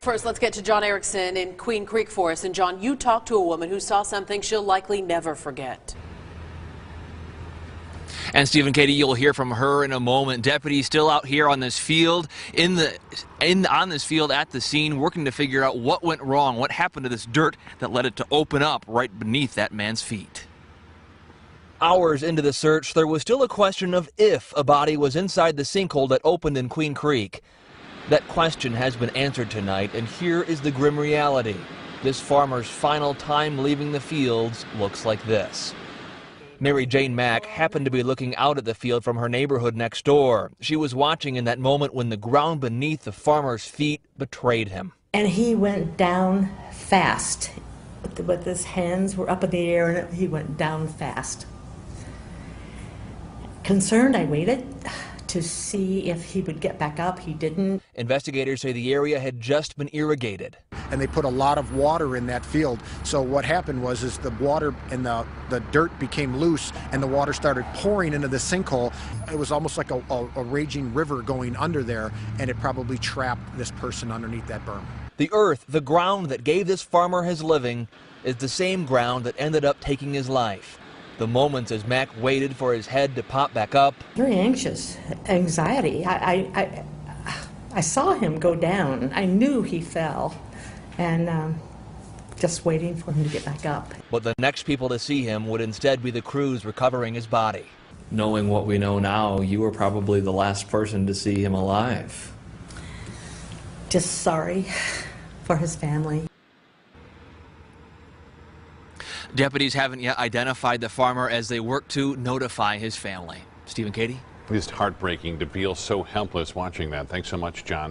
First, let's get to John Erickson in Queen Creek for us. And John, you talked to a woman who saw something she'll likely never forget. And Stephen, Katie, you'll hear from her in a moment. Deputies still out here on this field, on this field at the scene, working to figure out what went wrong, what happened to this dirt that led it to open up right beneath that man's feet. Hours into the search, there was still a question of if a body was inside the sinkhole that opened in Queen Creek. That question has been answered tonight, and here is the grim reality. This farmer's final time leaving the fields looks like this. Mary Jane Mack happened to be looking out at the field from her neighborhood next door. She was watching in that moment when the ground beneath the farmer's feet betrayed him. And he went down fast. With his hands were up in the air, and he went down fast. Concerned, I waited to see if he would get back up. He didn't. Investigators say the area had just been irrigated. And they put a lot of water in that field. So what happened was the water and the dirt became loose, and the water started pouring into the sinkhole. It was almost like a raging river going under there, and it probably trapped this person underneath that berm. The earth, the ground that gave this farmer his living, is the same ground that ended up taking his life. The moments as Mac waited for his head to pop back up. Very anxious, anxiety. I saw him go down. I knew he fell, and just waiting for him to get back up. But the next people to see him would instead be the crews recovering his body. Knowing what we know now, you were probably the last person to see him alive. Just sorry for his family. Deputies haven't yet identified the farmer as they work to notify his family. Stephen, Katie? Just heartbreaking to feel so helpless watching that. Thanks so much, John.